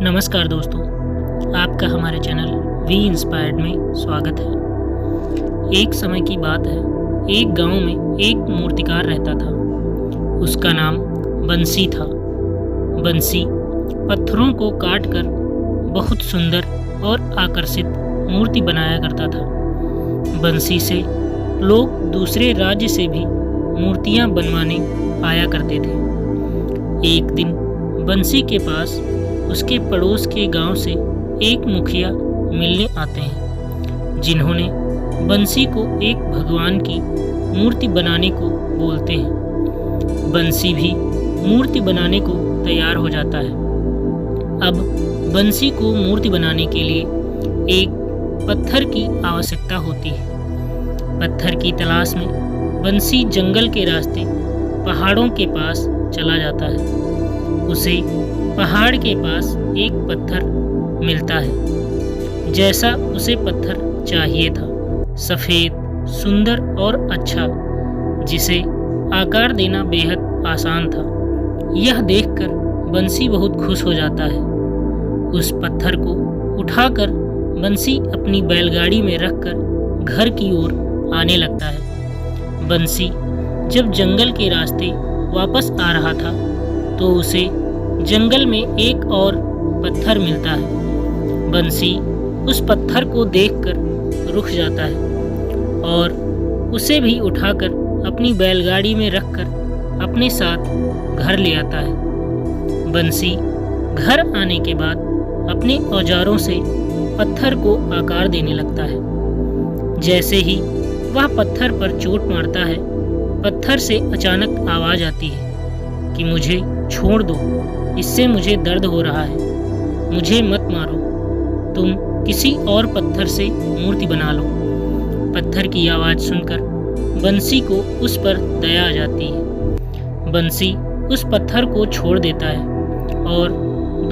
नमस्कार दोस्तों, आपका हमारे चैनल वी इंस्पायर्ड में स्वागत है। एक समय की बात है, एक गांव में एक मूर्तिकार रहता था। उसका नाम बंसी था। बंसी पत्थरों को काटकर बहुत सुंदर और आकर्षित मूर्ति बनाया करता था। बंसी से लोग दूसरे राज्य से भी मूर्तियां बनवाने आया करते थे। एक दिन बंसी के पास उसके पड़ोस के गांव से एक मुखिया मिलने आते हैं, जिन्होंने बंसी को एक भगवान की मूर्ति बनाने को बोलते हैं। बंसी भी मूर्ति बनाने को तैयार हो जाता है। अब बंसी को मूर्ति बनाने के लिए एक पत्थर की आवश्यकता होती है। पत्थर की तलाश में बंसी जंगल के रास्ते पहाड़ों के पास चला जाता है। उसे पहाड़ के पास एक पत्थर मिलता है, जैसा उसे पत्थर चाहिए था, सफ़ेद, सुंदर और अच्छा, जिसे आकार देना बेहद आसान था। यह देखकर बंसी बहुत खुश हो जाता है। उस पत्थर को उठाकर बंसी अपनी बैलगाड़ी में रखकर घर की ओर आने लगता है। बंसी जब जंगल के रास्ते वापस आ रहा था तो उसे जंगल में एक और पत्थर मिलता है। बंसी उस पत्थर को देखकर रुक जाता है और उसे भी उठाकर अपनी बैलगाड़ी में रखकर अपने साथ घर ले आता है। बंसी घर आने के बाद अपने औजारों से पत्थर को आकार देने लगता है। जैसे ही वह पत्थर पर चोट मारता है, पत्थर से अचानक आवाज़ आती है कि मुझे छोड़ दो, इससे मुझे दर्द हो रहा है, मुझे मत मारो, तुम किसी और पत्थर से मूर्ति बना लो। पत्थर की आवाज़ सुनकर बंसी को उस पर दया आ जाती है। बंसी उस पत्थर को छोड़ देता है और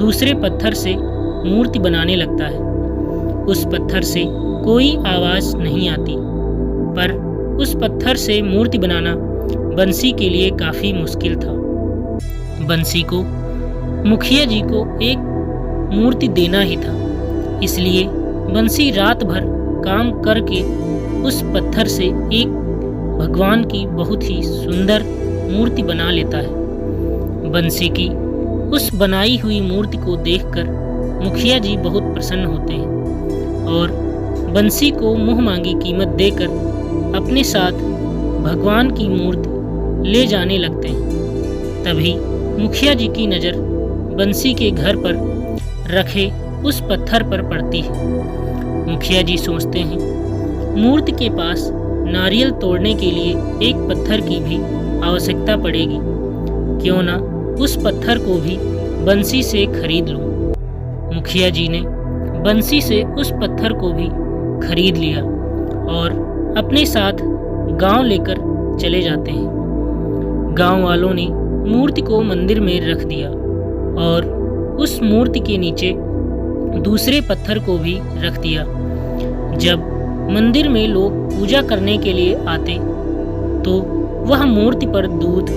दूसरे पत्थर से मूर्ति बनाने लगता है। उस पत्थर से कोई आवाज़ नहीं आती, पर उस पत्थर से मूर्ति बनाना बंसी के लिए काफ़ी मुश्किल था। बंसी को मुखिया जी को एक मूर्ति देना ही था, इसलिए बंसी रात भर काम करके उस पत्थर से एक भगवान की बहुत ही सुंदर मूर्ति बना लेता है। बंसी की उस बनाई हुई मूर्ति को देखकर मुखिया जी बहुत प्रसन्न होते हैं और बंसी को मुँह मांगी कीमत देकर अपने साथ भगवान की मूर्ति ले जाने लगते हैं। तभी मुखिया जी की नज़र बंसी के घर पर रखे उस पत्थर पर पड़ती है। मुखिया जी सोचते हैं मूर्ति के पास नारियल तोड़ने के लिए एक पत्थर की भी आवश्यकता पड़ेगी, क्यों ना उस पत्थर को भी बंसी से खरीद लूं। मुखिया जी ने बंसी से उस पत्थर को भी खरीद लिया और अपने साथ गांव लेकर चले जाते हैं। गांव वालों ने मूर्ति को मंदिर में रख दिया और उस मूर्ति के नीचे दूसरे पत्थर को भी रख दिया। जब मंदिर में लोग पूजा करने के लिए आते तो वह मूर्ति पर दूध,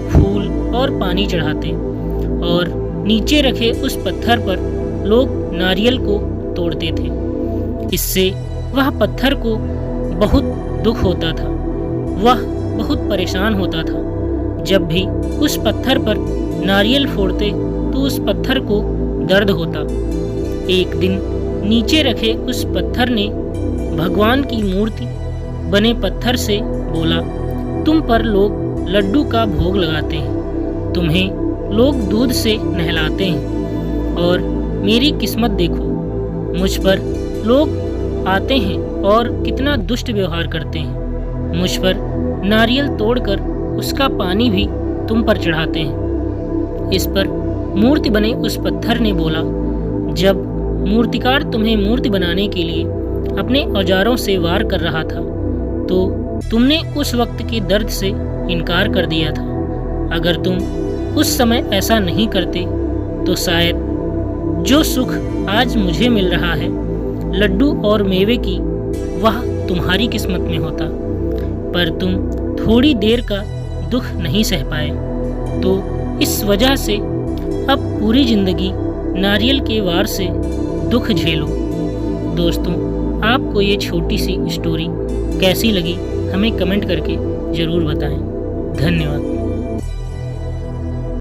फूल और पानी चढ़ाते और नीचे रखे उस पत्थर पर लोग नारियल को तोड़ते थे। इससे वह पत्थर को बहुत दुख होता था। वह बहुत परेशान होता था। जब भी उस पत्थर पर नारियल फोड़ते तो उस पत्थर को दर्द होता। एक दिन नीचे रखे उस पत्थर ने भगवान की मूर्ति बने पत्थर से बोला, तुम पर लोग लड्डू का भोग लगाते हैं, तुम्हें लोग दूध से नहलाते हैं और मेरी किस्मत देखो, मुझ पर लोग आते हैं और कितना दुष्ट व्यवहार करते हैं। मुझ पर नारियल तोड़कर उसका पानी भी तुम पर चढ़ाते हैं। इस पर मूर्ति बने उस पत्थर ने बोला, जब मूर्तिकार तुम्हें मूर्ति बनाने के लिए अपने औजारों से वार कर रहा था तो तुमने उस वक्त के दर्द से इनकार कर दिया था। अगर तुम उस समय ऐसा नहीं करते तो शायद जो सुख आज मुझे मिल रहा है लड्डू और मेवे की, वह तुम्हारी किस्मत में होता। पर तुम थोड़ी देर का दुख नहीं सह पाए, तो इस वजह से अब पूरी जिंदगी नारियल के वार से दुख झेलो। दोस्तों, आपको ये छोटी सी स्टोरी कैसी लगी हमें कमेंट करके ज़रूर बताएं। धन्यवाद।